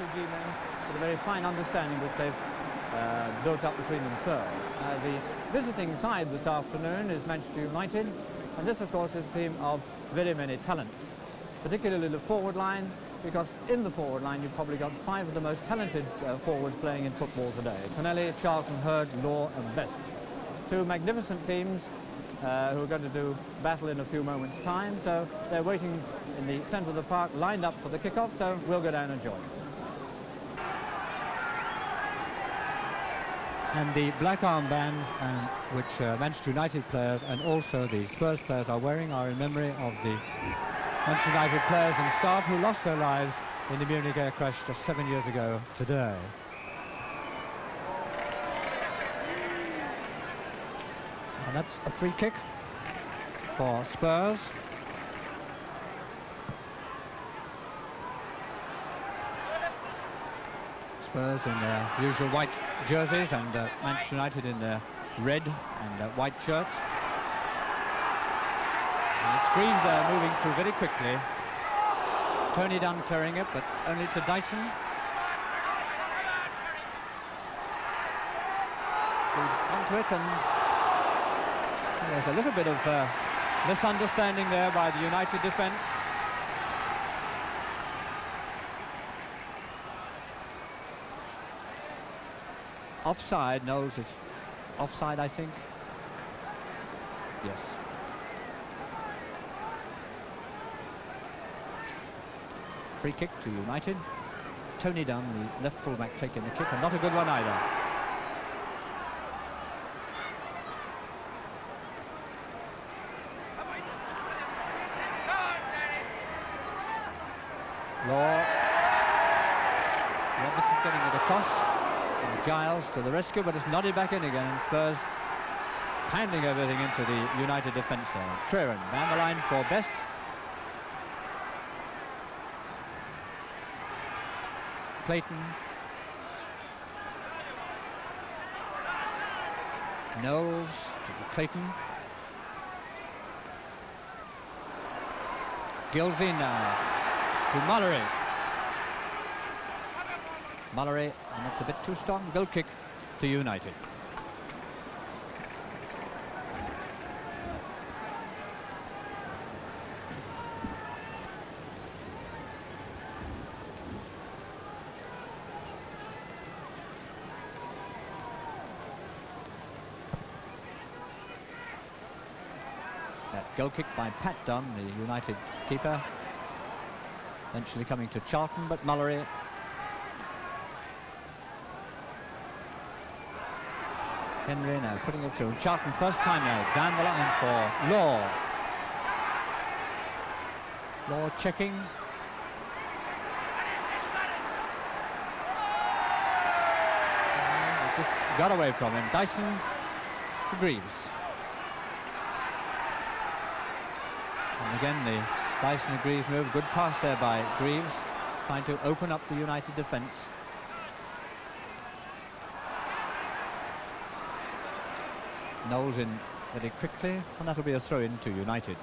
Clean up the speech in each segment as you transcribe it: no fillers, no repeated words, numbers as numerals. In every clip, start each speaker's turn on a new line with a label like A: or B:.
A: two G-men with a very fine understanding which they've built up between themselves. The visiting side this afternoon is Manchester United, and this of course is a team of very many talents, particularly the forward line, because in the forward line you've probably got 5 of the most talented forwards playing in football today. Connelly, Charlton, Hurd, Law and Best. 2 magnificent teams who are going to do battle in a few moments' time, so they're waiting in the centre of the park, lined up for the kick-off, so we'll go down and join them. And the black armbands which Manchester United players and also the Spurs players are wearing are in memory of the Manchester United players and staff who lost their lives in the Munich air crash just 7 years ago today. And that's a free kick for Spurs. Spurs in their usual white jerseys and Manchester United in their red and white shirts. And it's Greaves there moving through very quickly. Tony Dunn clearing it, but only to Dyson. Onto it, and there's a little bit of misunderstanding there by the United defence. Offside. Knowles is offside, I think. Yes. Free kick to United. Tony Dunn, the left fullback, taking the kick, and not a good one either. Law. Robertson getting it across. And Giles to the rescue, but it's nodded back in again, and Spurs handing everything into the United defence there. Trevor down the line for Best. Clayton. Knowles to Clayton. Gilsey now to Mullery. Mullery, and it's a bit too strong. Goal kick to United. That goal kick by Pat Dunn, the United keeper. Eventually coming to Charlton, but Mullery. Henry now putting it through. Charlton first time now down the line for Law. Law checking. Just got away from him. Dyson to Greaves. And again the Dyson and Greaves move. Good pass there by Greaves, trying to open up the United defence. Knowles in very quickly, and that'll be a throw-in to United.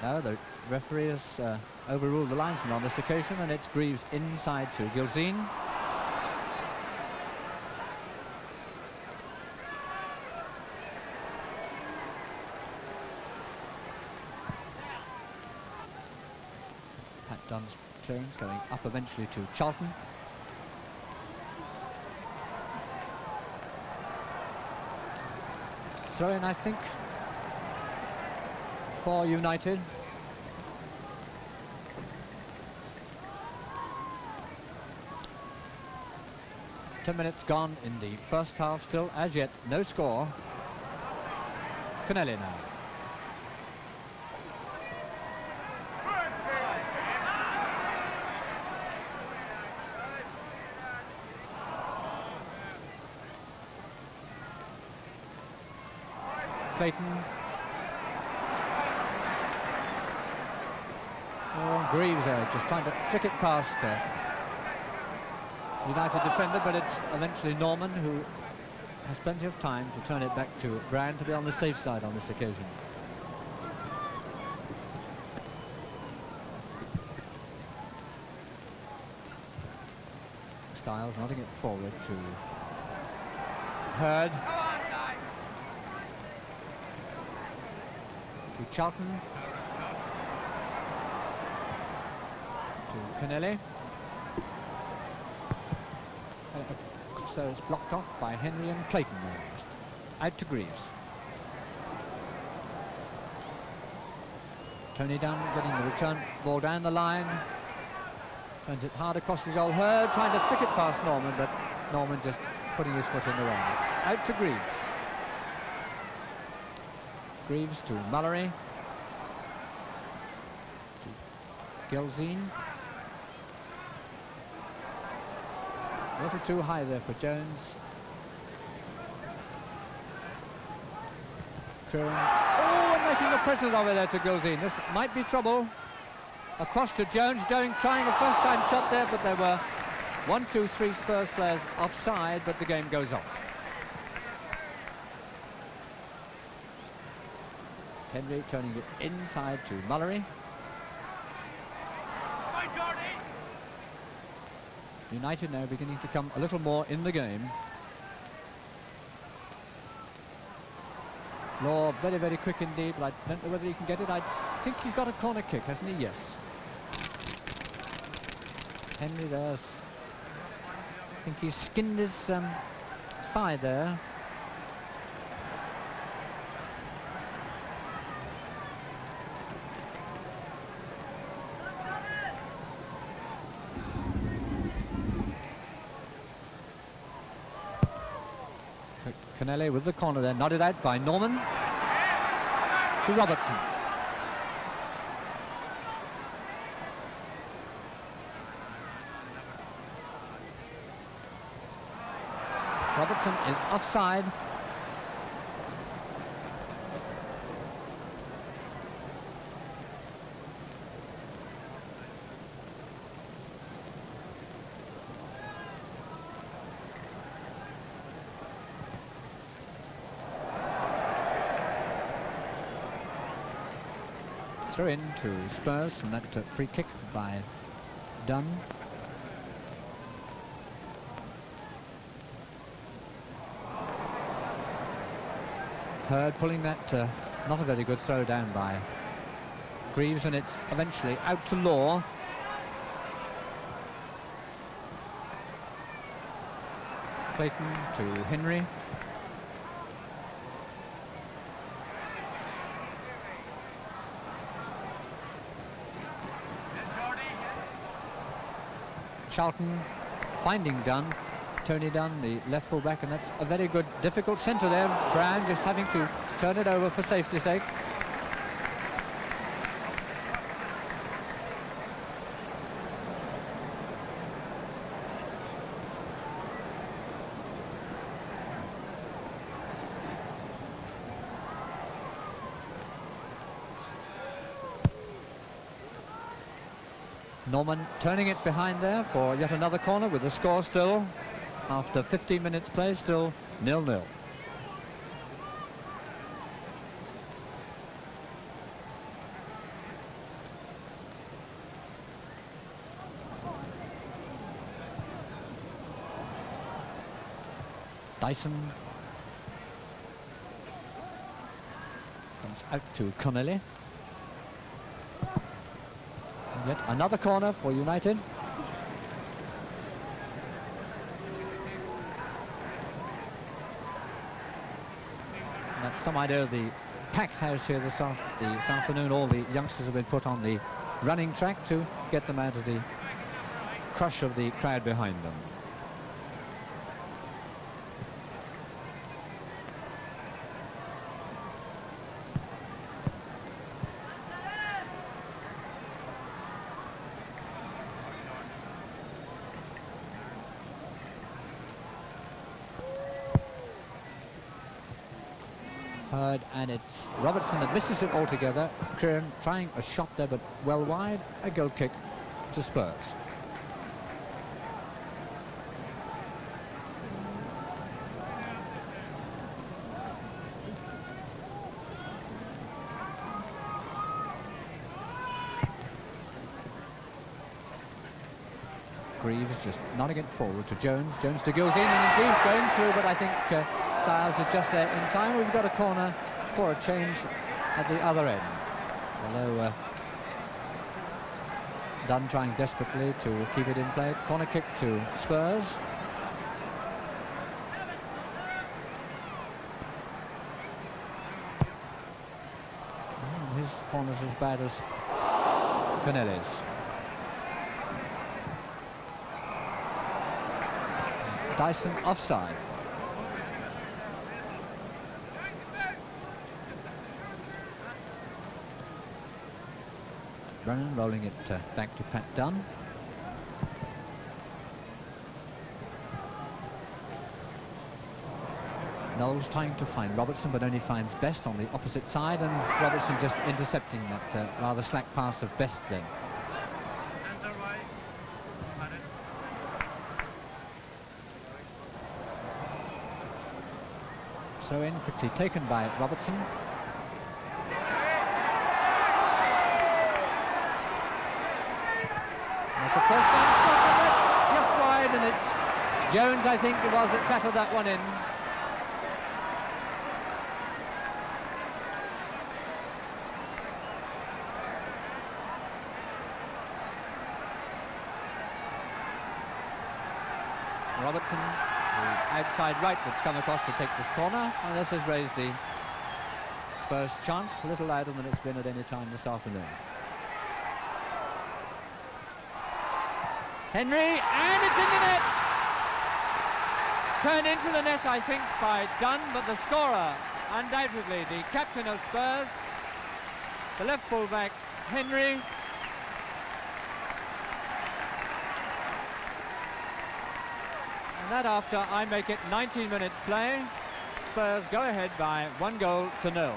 A: Now the referee has overruled the linesman on this occasion, and it's Greaves inside to Gilzine. Pat Dunn's clearance going up eventually to Charlton. Throw-in, I think, for United. Ten minutes gone in the first half, still as yet no score. Connelly now. Clayton. Oh, Greaves there, just trying to flick it past United defender, but it's eventually Norman who has plenty of time to turn it back to Brand to be on the safe side on this occasion. Styles nodding it forward to Hurd. To Charlton. To Canelli. So it's blocked off by Henry and Clayton. Out to Greaves. Tony Dunn getting the return ball down the line. Turns it hard across the goal. Hurd trying to flick it past Norman, but Norman just putting his foot in the wrong. Out to Greaves. Greaves to Mallory. To Gelzine. A little too high there for Jones. Curran. Oh, and making a present of it there to Gelzine. This might be trouble. Across to Jones, trying a first-time shot there, but there were 1, 2, 3 Spurs players offside, but the game goes on. Henry turning it inside to Mallory. United now beginning to come a little more in the game. Law very, very quick indeed, but I don't know whether he can get it. I think he's got a corner kick, hasn't he? Yes. Henry there's... I think he's skinned his thigh there. Canelli with the corner there, nodded out by Norman to Robertson. Robertson is offside. Throw in to Spurs from that free kick by Dunn. Hurd pulling that, not a very good throw down by Greaves, and it's eventually out to Law. Clayton to Henry. Charlton finding Dunn, Tony Dunn, the left full back, and that's a very good, difficult centre there. Brown just having to turn it over for safety's sake. Norman turning it behind there for yet another corner with the score still, after 15 minutes play, still 0-0. Dyson comes out to Connelly. Yet another corner for United. That's some idea of the packed house here this afternoon. All the youngsters have been put on the running track to get them out of the crush of the crowd behind them. Hurd, and it's Robertson that misses it altogether. Curran trying a shot there, but well wide. A goal kick to Spurs.
B: Greaves just nodding it forward to Jones. Jones to Gilzine, and Greaves going through, but I think Styles is just there in time. We've got a corner for a change at the other end. Although Dunn trying desperately to keep it in play. Corner kick to Spurs. His corner's as bad as Canelli's. Dyson offside. Brennan rolling it back to Pat Dunn. Knowles trying to find Robertson, but only finds Best on the opposite side, and Robertson just intercepting that rather slack pass of Best then. So in quickly taken by Robertson. That's a first down shot, and that's just wide, and it's Jones, I think it was, that tackled that one in. Robertson, the outside right that's come across to take this corner, and this has raised the Spurs chance a little louder than it's been at any time this afternoon. Henry, and it's in the net! Turned into the net, I think, by Dunn, but the scorer, undoubtedly the captain of Spurs, the left full-back, Henry. And that after I make it 19 minutes play. Spurs go ahead by 1-0.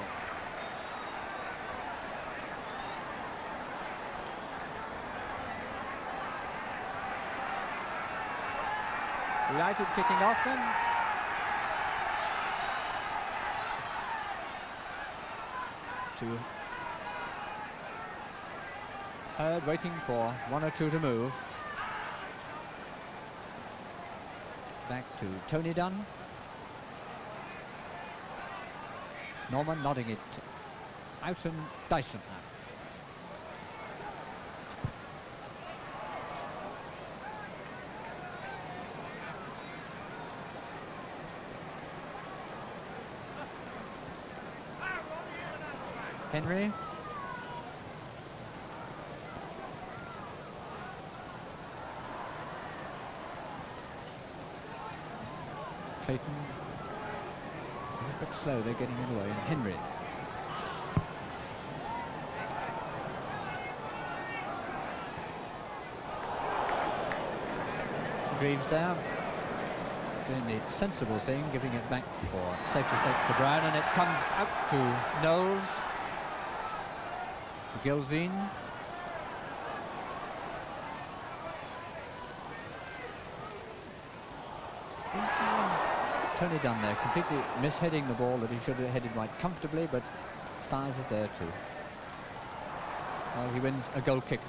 B: United kicking off then. To Hurd waiting for one or two to move. Back to Tony Dunn. Norman nodding it out, and Dyson now. Henry. Clayton. A bit slow, they're getting in the way. Henry. Greaves down. Doing the sensible thing, giving it back for safety's sake to Brown, and it comes out to Knowles. To Gilzine. Tony Dunn there, completely misheading the ball that he should have headed right comfortably, but Styles is there too. Well, he wins a goal kick.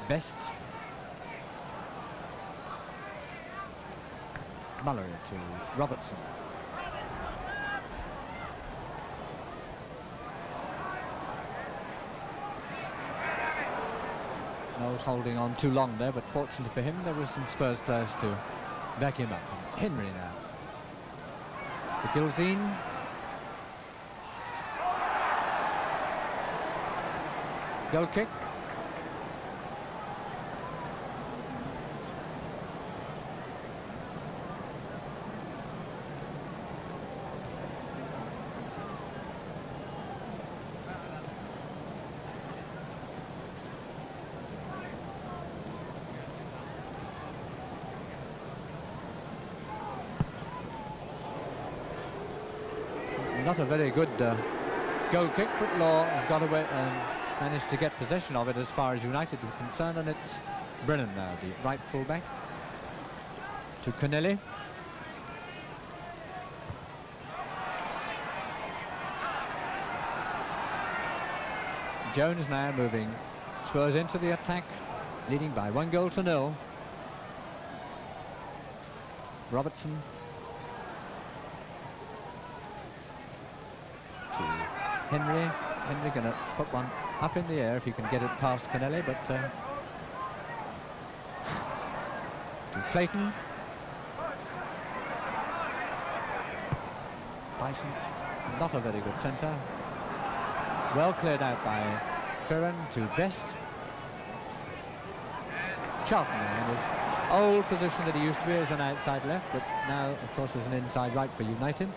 B: Best. Mullery to Robertson. Knowles holding on too long there, but fortunately for him there were some Spurs players to back him up. And Henry now. To Gilzine. Goal kick. Not a very good goal kick, but Law has got away and managed to get possession of it as far as United were concerned, and it's Brennan now, the right full-back, to Connelly. Jones now moving Spurs into the attack, leading by 1-0. Robertson to Henry. Henry going to put one up in the air if he can get it past Connelly, but to Clayton. Dyson, not a very good centre. Well cleared out by Curran to Best. Charlton in his old position that he used to be as an outside left, but now, of course, is an inside right for United.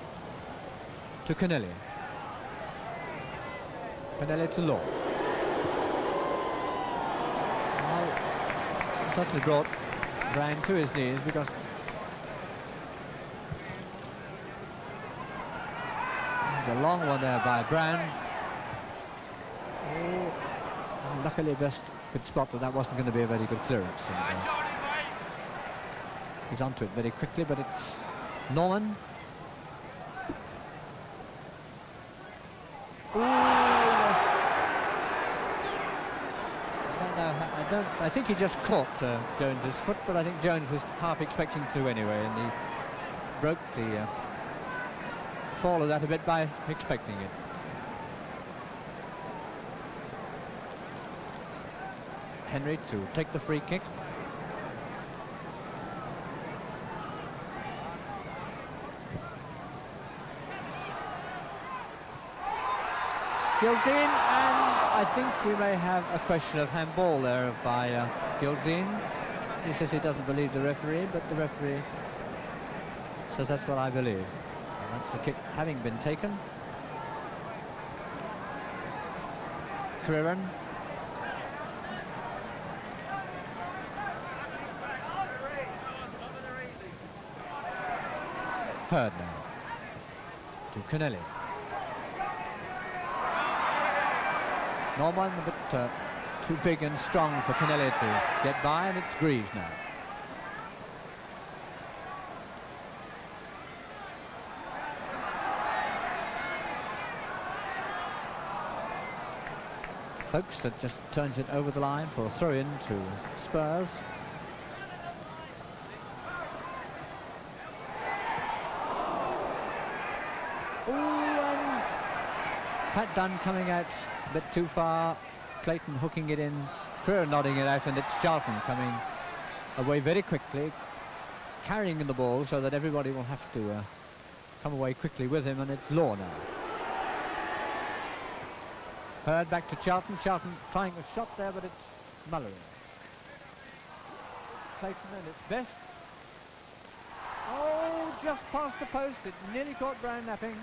B: To Connelly. Connelly to Law. Well, certainly brought Brown to his knees, because there's a long one there by Brown. Oh, luckily Best could spot that wasn't going to be a very good clearance. And, he's onto it very quickly, but it's Norman. Ooh, I think he just caught Jones's foot, but I think Jones was half expecting to anyway, and he broke the fall of that a bit by expecting it. Henry to take the free kick. Gilzine, and I think we may have a question of handball there by Gilzine. He says he doesn't believe the referee, but the referee says that's what I believe. And that's the kick having been taken. Curran. Hurd now to Connelly. Norman a bit too big and strong for Connelly to get by, and it's Greaves now. Folks, that just turns it over the line for a throw-in to Spurs. Pat Dunn coming out a bit too far, Clayton hooking it in, Creer nodding it out, and it's Charlton coming away very quickly, carrying the ball so that everybody will have to come away quickly with him, and it's Law now. Hurd back to Charlton, Charlton trying a shot there, but it's Mullery. Clayton, and it's Best. Oh, just past the post, it nearly caught Brown napping.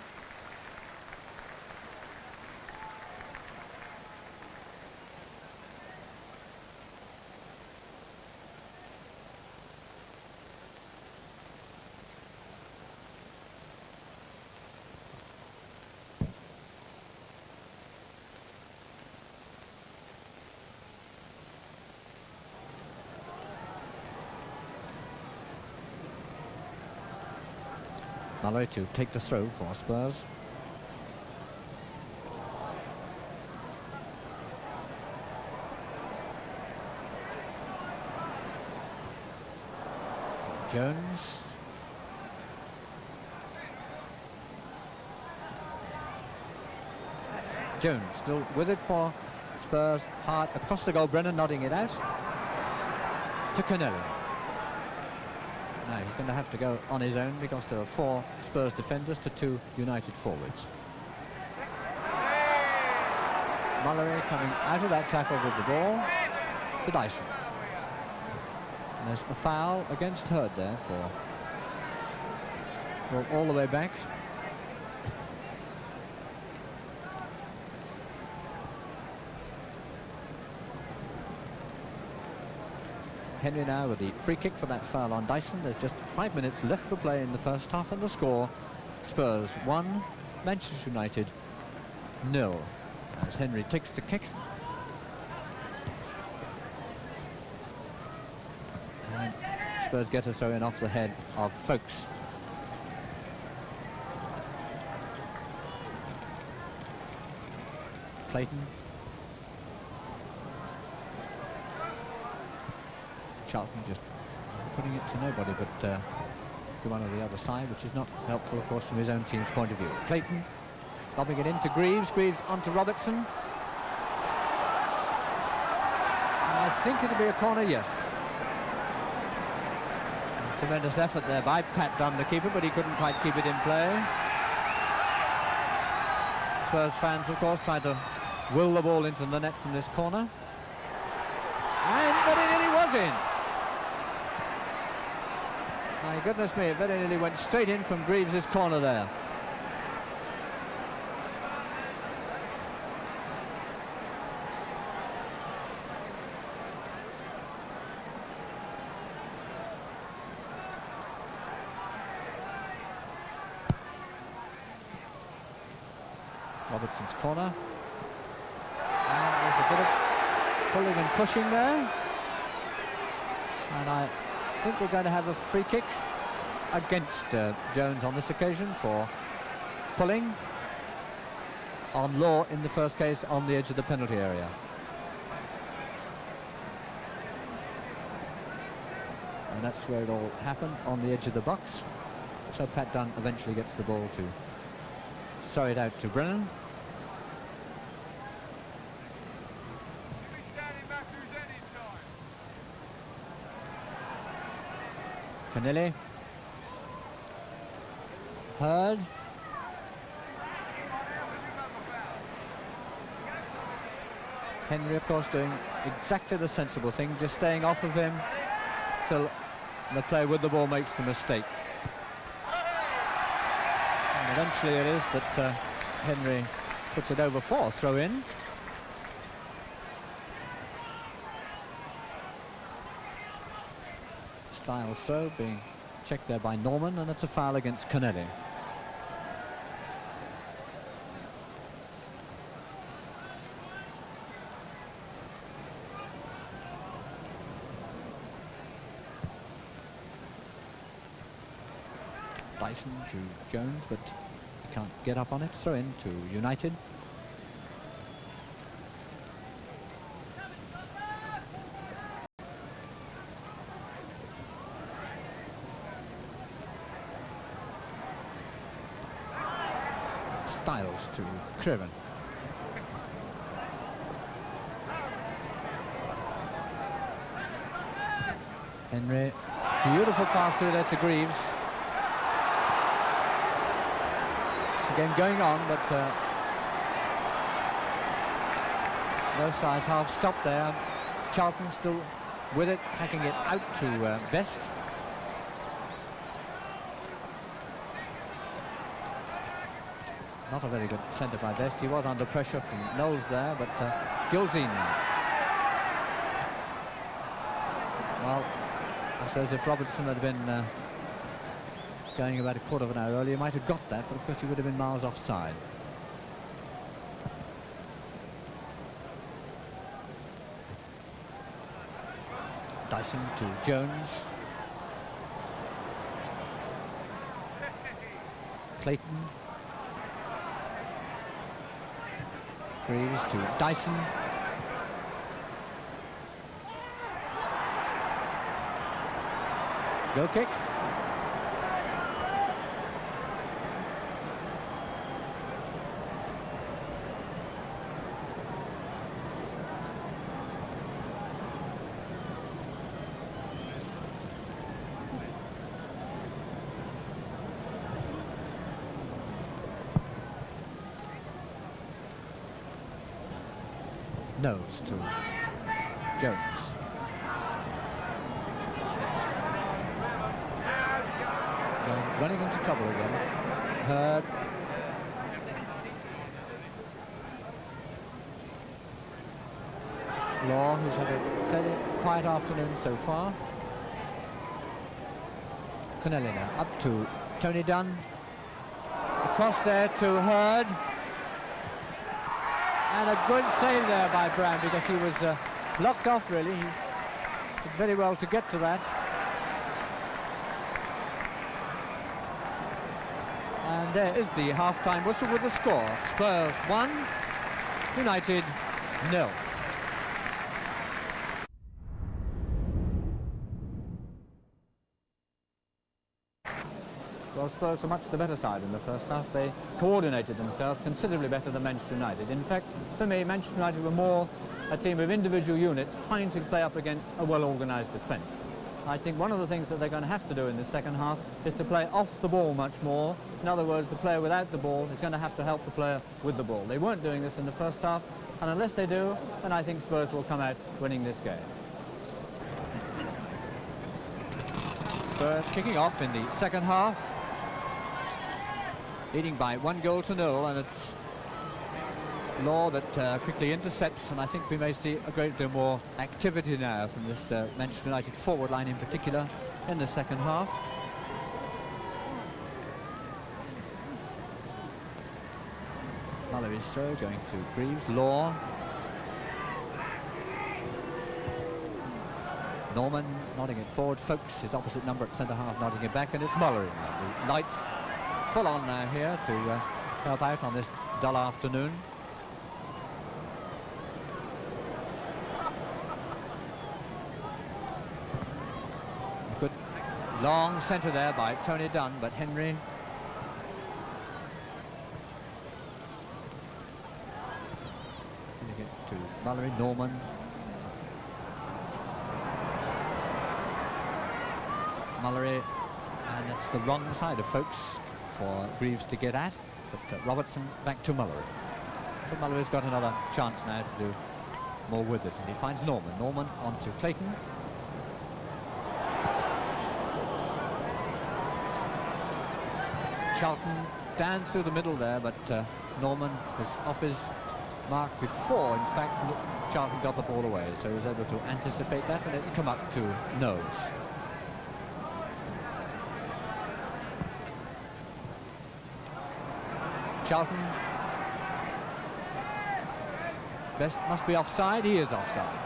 B: Mullery to take the throw for Spurs. Jones. Jones still with it for Spurs. Hard across the goal. Brennan nodding it out to Connelly. Now he's going to have to go on his own because there are 4 Spurs defenders to 2 United forwards. Mullery coming out of that tackle with the ball to Dyson. And there's a foul against Hurd there for all the way back. Henry now with the free kick for that foul on Dyson. There's just 5 minutes left to play in the first half, and the score: Spurs 1, Manchester United nil as Henry takes the kick. And Spurs get a throw-in off the head of Folks. Clayton. Charlton just putting it to nobody but to one on the other side, which is not helpful, of course, from his own team's point of view. Clayton lobbing it into Greaves, Greaves onto Robertson. And I think it'll be a corner, yes. Tremendous effort there by Pat Dunn, the keeper, but he couldn't quite keep it in play. Spurs fans, of course, trying to will the ball into the net from this corner. But it nearly was in. My goodness me, it very nearly went straight in from Greaves' corner there. Robertson's corner. And there's a bit of pulling and pushing there. And I think we're going to have a free kick against Jones on this occasion for pulling. On Law in the first case on the edge of the penalty area. And that's where it all happened, on the edge of the box. So Pat Dunn eventually gets the ball to throw it out to Brennan. Canelli. Hurd. Henry, of course, doing exactly the sensible thing, just staying off of him till the player with the ball makes the mistake. And eventually it is that Henry puts it over for throw-in. Style throw being checked there by Norman, and it's a foul against Canelli. Dyson to Jones, but he can't get up on it. Throw in to United. Styles to Craven. Henry, beautiful pass through there to Greaves. Game going on, but both sides half stopped there. Charlton still with it, hacking it out to Best. Not a very good centre by Best. He was under pressure from Knowles there, but Gilzine. Well, I suppose if Robertson had been going about a quarter of an hour earlier, he might have got that, but of course he would have been miles offside. Dyson to Jones. Clayton. Greaves to Dyson. Goal kick. Nose to Jones. Jones running into trouble again. Hurd. Law, who's had a fairly quiet afternoon so far. Canelli now up to Tony Dunn. Across there to Hurd. And a good save there by Brown, because he was blocked off, really. He did very well to get to that. And there is the half-time whistle with the score. Spurs 1, United 0.
A: Well, Spurs were much the better side in the first half. They coordinated themselves considerably better than Manchester United. In fact, for me, Manchester United were more a team of individual units trying to play up against a well-organised defence. I think one of the things that they're going to have to do in the second half is to play off the ball much more. In other words, the player without the ball is going to have to help the player with the ball. They weren't doing this in the first half, and unless they do, then I think Spurs will come out winning this game.
B: Spurs kicking off in the second half, leading by 1-0, and it's Law that quickly intercepts, and I think we may see a great deal more activity now from this Manchester United forward line in particular in the second half. Mallory's throw going to Greaves. Law. Norman nodding it forward. Folks, his opposite number at centre half, nodding it back, and it's Mallory now. The lights full on now here to help out on this dull afternoon. Good long centre there by Tony Dunn, but Henry giving it to Mallory. Norman. Mallory, and it's the wrong side of Folks for Greaves to get at, but Robertson back to Mallory. So Mallory's got another chance now to do more with it, and he finds Norman. Norman on to Clayton. Charlton down through the middle there, but Norman was off his mark before. In fact, Charlton got the ball away, so he was able to anticipate that, and it's come up to nose. Charlton. Best must be offside. He is offside.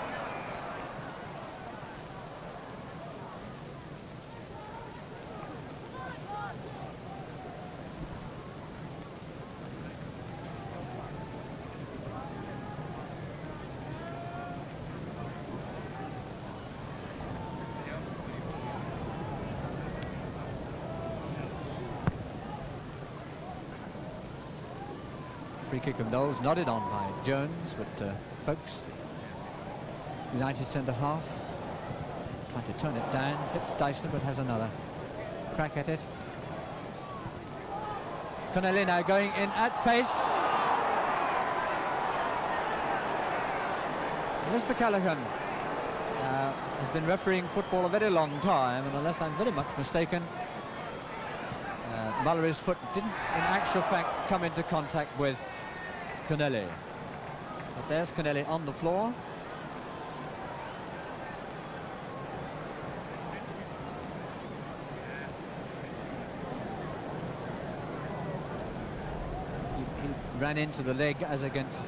B: Free kick of Knowles, nodded on by Jones, but Folks, United centre half, trying to turn it down, hits Dyson but has another crack at it. Connelly now going in at pace. Mr. Callaghan has been refereeing football a very long time, and unless I'm very much mistaken, Mallory's foot didn't in actual fact come into contact with Connelly. But there's Connelly on the floor. He ran into the leg as against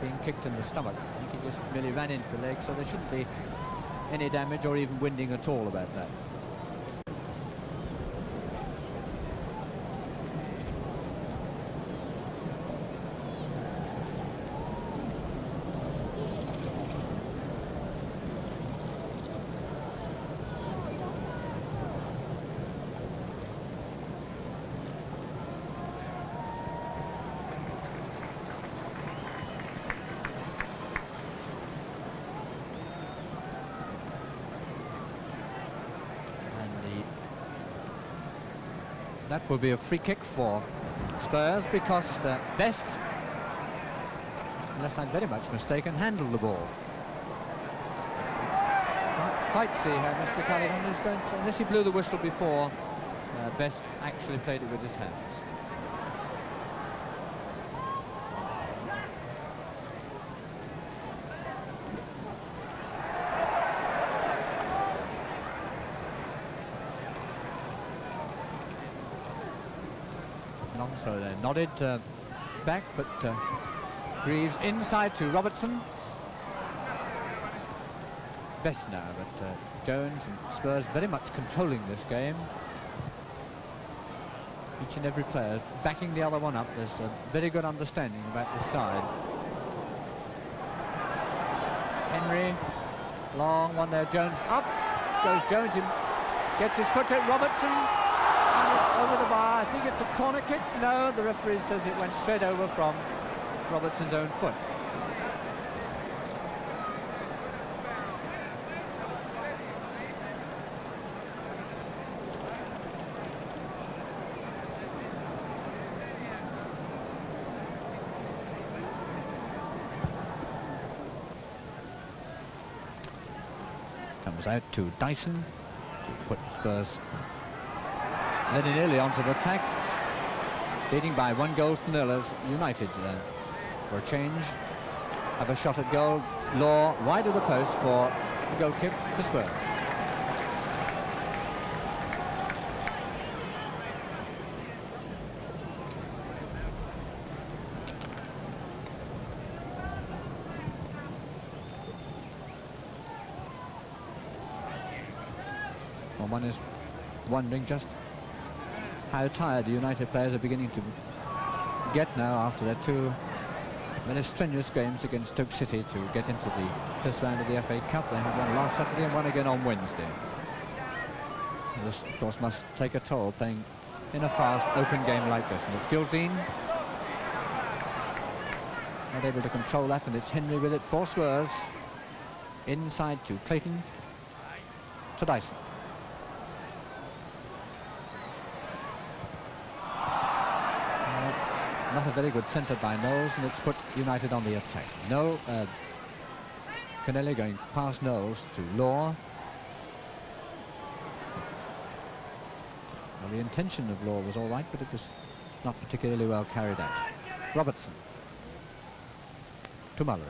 B: being kicked in the stomach. I think he just merely ran into the leg, so there shouldn't be any damage or even winding at all about that. That will be a free kick for Spurs, because Best, unless I'm very much mistaken, handled the ball. Can't quite see how Mr. Callaghan is going to, unless he blew the whistle before Best actually played it with his hands. So they nodded back, but Greaves inside to Robertson. Best now, but Jones and Spurs very much controlling this game. Each and every player backing the other one up. There's a very good understanding about this side. Henry, long one there, Jones up. Goes Jones, in, gets his foot to Robertson. And it's over the bar. I think it's a corner kick. No, the referee says it went straight over from Robertson's own foot. Comes out to Dyson to put Spurs very nearly onto the attack. Leading by 1-0 as United, for a change, have a shot at goal. Law wide of the post for the goal kick to Spurs. Well, one is wondering just how tired the United players are beginning to get now after their two very strenuous games against Stoke City to get into the first round of the FA Cup. They had one last Saturday and one again on Wednesday. And this, of course, must take a toll playing in a fast, open game like this. And it's Gilzine. Not able to control that, and it's Henry with it for Spurs. Inside to Clayton. To Dyson. Not a very good centre by Knowles, and it's put United on the attack. Canelli going past Knowles to Law. Well, the intention of Law was all right, but it was not particularly well carried out. Robertson to Mullerin.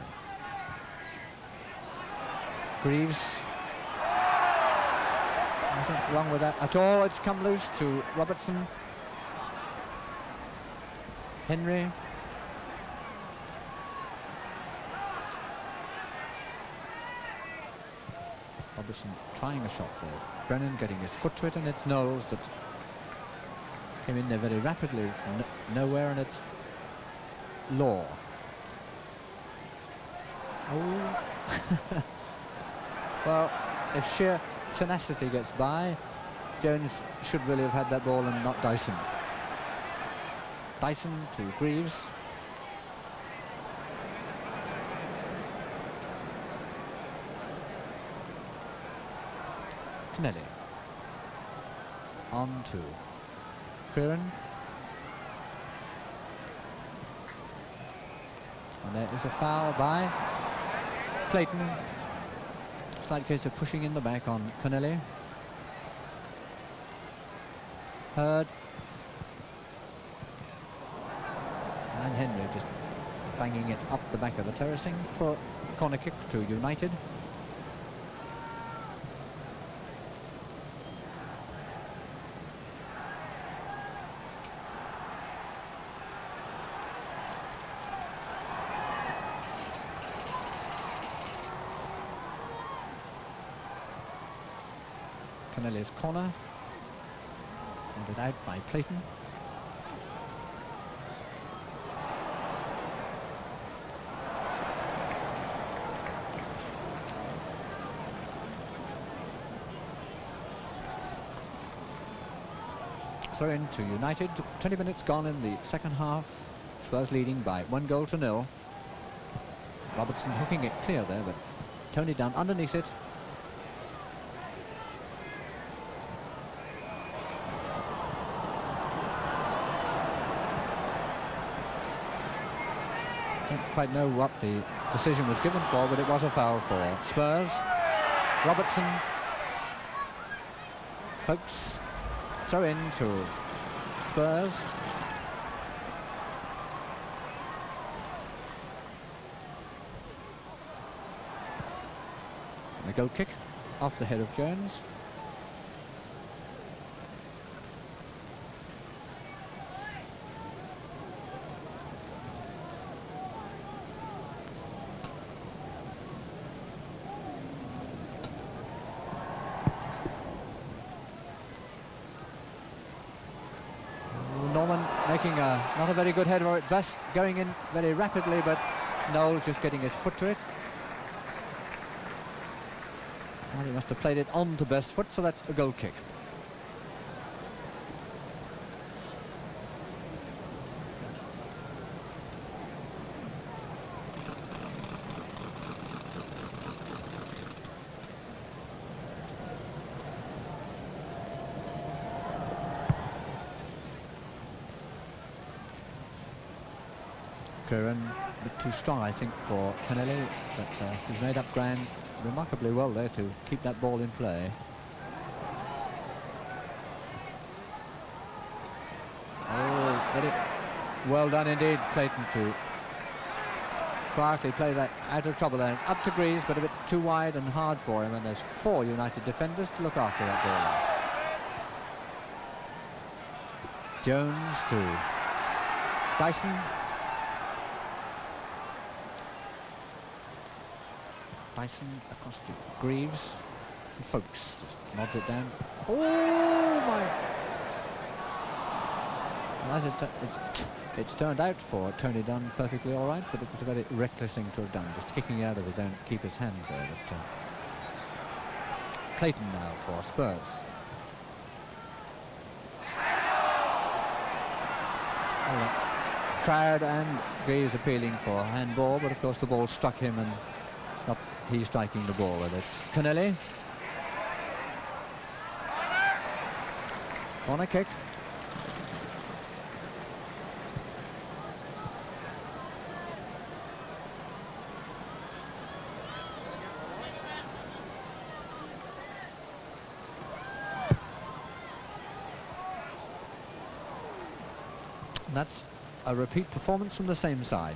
B: Greaves. Nothing wrong with that at all. It's come loose to Robertson. Henry. Robertson trying a shot there. Brennan getting his foot to it, and it's Knowles that came in there very rapidly from nowhere, and it's Law. Oh. Well, if sheer tenacity gets by, Jones should really have had that ball and not Dyson. Dyson to Greaves. Canelli. On to Kieran. And there is a foul by Clayton. Slight case of pushing in the back on Canelli. Heard. And Henry just banging it up the back of the terracing for a corner kick to United. Canelli's corner. Handed out by Clayton. Throw in to United. 20 minutes gone in the second half. Spurs leading by 1-0. Robertson hooking it clear there, but Tony down underneath it. Don't quite know what the decision was given for, but it was a foul for Spurs. Robertson. Folks. Throw in to Spurs. And a goal kick off the head of Jones. making not a very good header at best, going in very rapidly, but Noel just getting his foot to it. Well, he must have played it on to best foot, so that's a goal kick. Curran a bit too strong, I think, for Kennelly, but he's made up ground remarkably well there to keep that ball in play. Oh, very well done indeed, Clayton, to quietly play that out of trouble there. Up to Greaves, but a bit too wide and hard for him, and there's 4 United defenders to look after that ball. Jones to Dyson. Dyson across to Greaves. And Folks just nods it down. Oh my! Well, it's turned out for Tony Dunn perfectly all right, but it was a very reckless thing to have done, just kicking out of his own keeper's hands there. But Clayton now for Spurs. Well, Crowd and Greaves appealing for handball, but of course the ball struck him and not he striking the ball with it. Kennelly. Corner kick. And that's a repeat performance from the same side.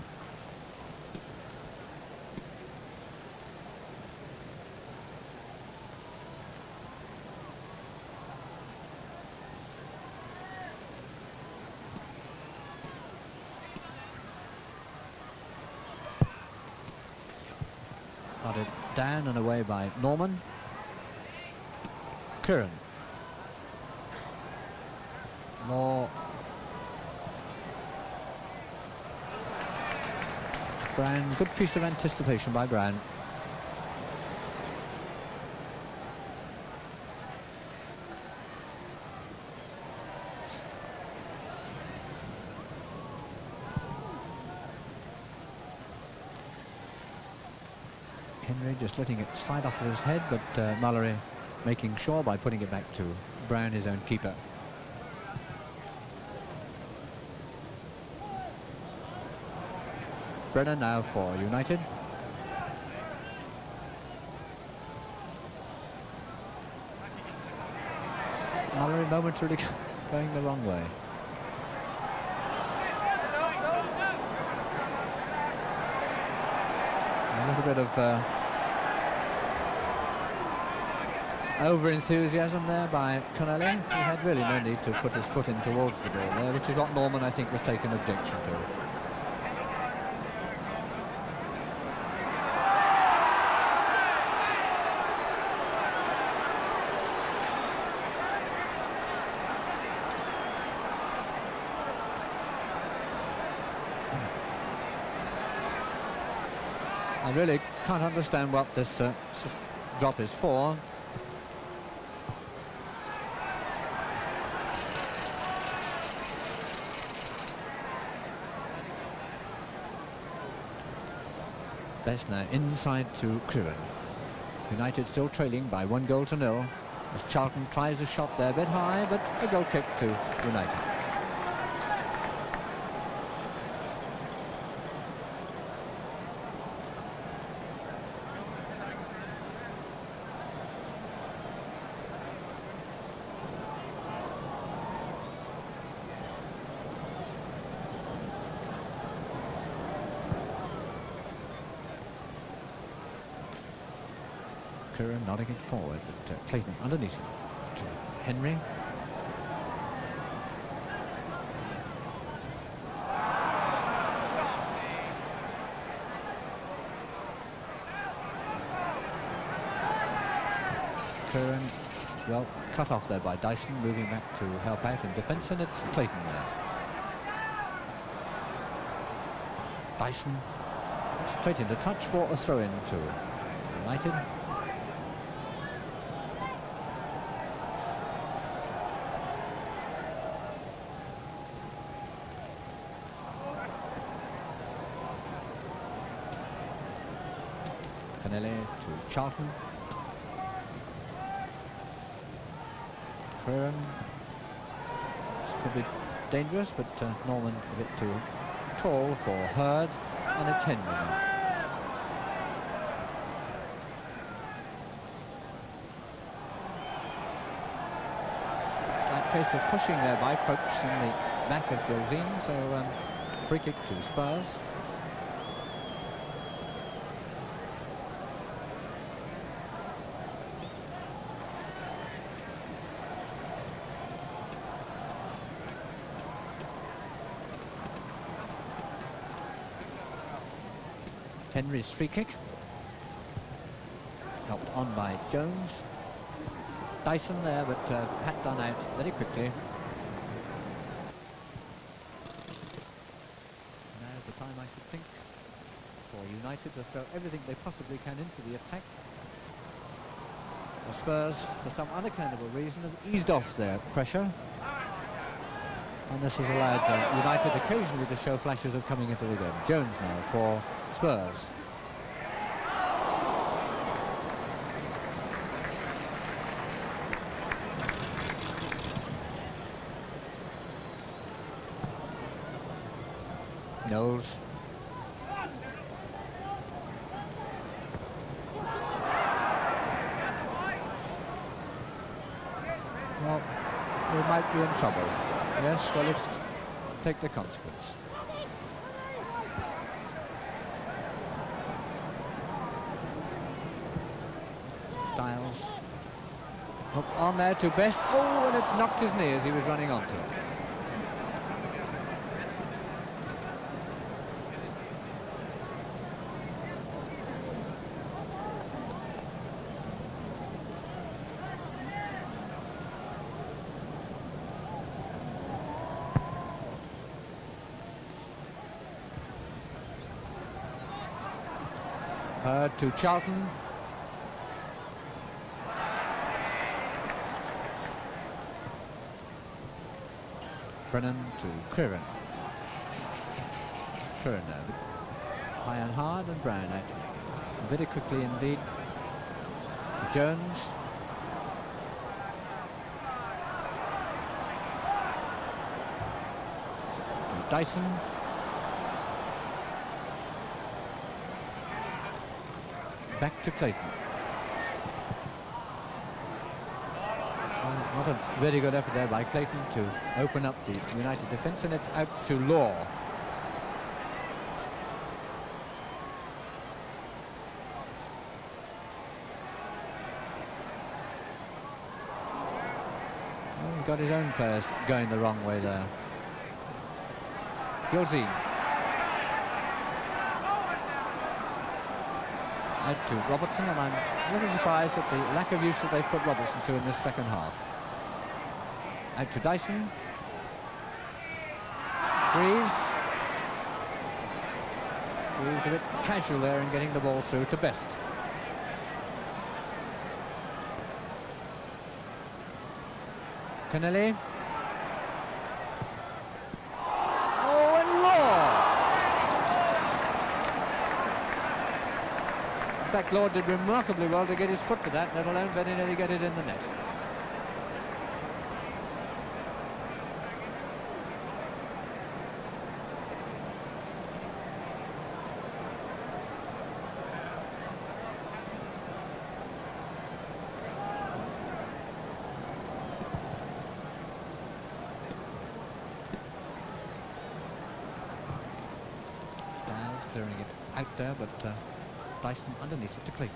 B: Nodded down and away by Norman. Curran. More. Brown, good piece of anticipation by Brown. Henry just letting it slide off of his head, but Mallory making sure by putting it back to Brown, his own keeper. Brennan now for United. Mallory momentarily going the wrong way. A little bit of over-enthusiasm there by Connelly. He had really no need to put his foot in towards the ball there, which is what Norman, I think, was taking objection to. I really can't understand what this drop is for. Best now inside to Curran. United still trailing by 1-0 as Charlton tries a shot there, a bit high, but a goal kick to United. Curran nodding it forward, but Clayton underneath to Henry. Curran, well, cut off there by Dyson, moving back to help out in defence, and it's Clayton there. Dyson straight into touch for a throw-in to United. Canelli to Charlton. Curran. This could be dangerous, but Norman a bit too tall for Hurd, and it's Henry now. Slight case of pushing there by Folks in the back of Gilzine, so free kick to Spurs. Henry's free kick, helped on by Jones. Dyson there, but Pat done out very quickly. Now's the time, I should think, for United to throw everything they possibly can into the attack. The Spurs, for some unaccountable reason, have eased off their pressure, and this has allowed United occasionally to show flashes of coming into the game. Jones now for Spurs. Knowles. Well, we might be in trouble. Yes, well, let's take the consequence. Styles. Hooked on there to Best. Oh, and it's knocked his knee as he was running onto it. To Charlton. Brennan to Curran. Curran now. High and hard, and Brown out very quickly indeed. To Jones. To Dyson. Back to Clayton. Well, not a very good effort there by Clayton to open up the United defence, and it's out to Law. Well, he's got his own players going the wrong way there. Gilzine. Out to Robertson, and I'm a little surprised at the lack of use that they've put Robertson to in this second half. Out to Dyson. Greaves. Greaves a bit casual there in getting the ball through to Best. Canelli. Oh, and Law! In fact, Lord did remarkably well to get his foot to that, let alone very nearly get it in the net. Styles clearing it out there, but Dyson underneath it to Clayton.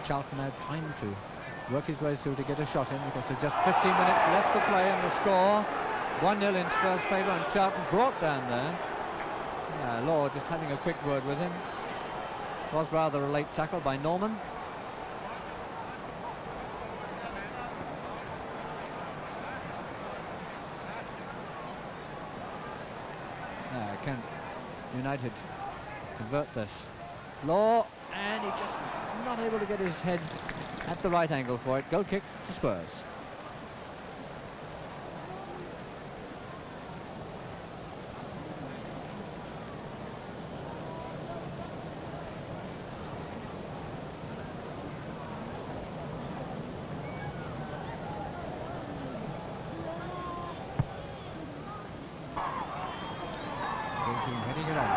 B: Charlton now trying to work his way through to get a shot in because there's just 15 minutes left to play, and the score 1-0 in Spurs' favour, and Charlton brought down there. Law just having a quick word with him. Was rather a late tackle by Norman. can United convert this? Law, and he just not able to get his head at the right angle for it. Goal kick to Spurs. Heading it on.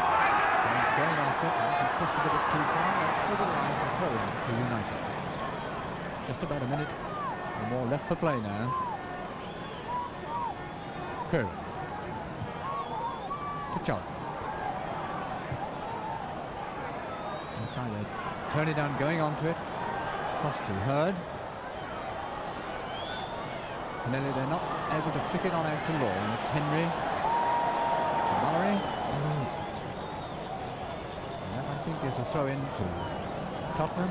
B: He's going after it. He's pushed it a bit too far. That's for the line to throw in to United. Just about a minute or more left for play now. Curry. To John. Inside there. Turn it down, going on to it. Cross to Hurd. And then they're not able to flick it on out to Law. And it's Henry. To Mallory. And that, I think, is a throw in to Tottenham.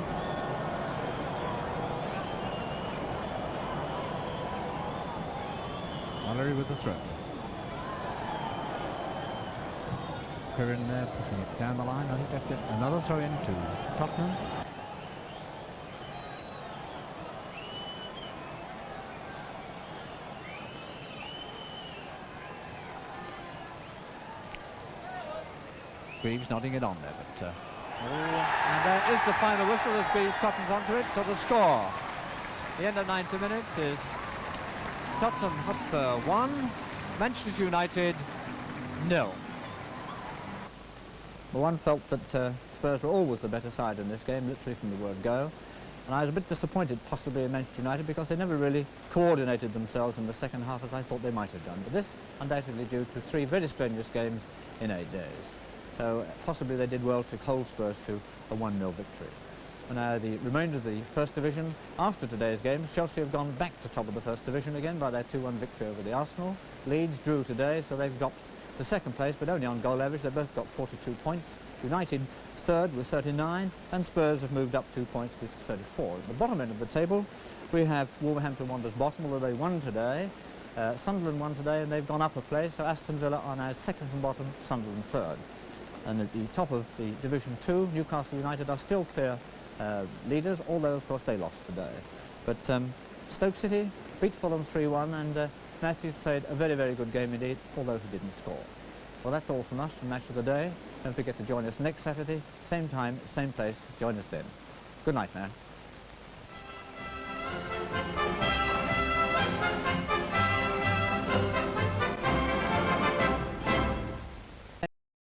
B: Mallory with the throw. Curran there pushing it down the line. I think that's it. Another throw in to Tottenham. Greaves nodding it on there, but and there is the final whistle as Greaves cottons onto it. So the score, the end of 90 minutes, is Tottenham Hotspur 1, Manchester United 0. Well, one felt that Spurs were always the better side in this game, literally from the word go. And I was a bit disappointed possibly in Manchester United because they never really coordinated themselves in the second half as I thought they might have done. But this undoubtedly due to 3 very strenuous games in 8 days. So possibly they did well to hold Spurs to a 1-0 victory. And now the remainder of the First Division, after today's games, Chelsea have gone back to top of the First Division again by their 2-1 victory over the Arsenal. Leeds drew today, so they've got to second place, but only on goal average. They've both got 42 points. United third with 39, and Spurs have moved up 2 points with 34. At the bottom end of the table, we have Wolverhampton Wanderers bottom, although they won today. Sunderland won today, and they've gone up a place, so Aston Villa are now second from bottom, Sunderland third. And at the top of the Division 2, Newcastle United are still clear leaders, although of course they lost today. But Stoke City beat Fulham 3-1, and Matthews played a very, very good game indeed, although he didn't score. Well, that's all from us from Match of the Day. Don't forget to join us next Saturday, same time, same place. Join us then. Good night now.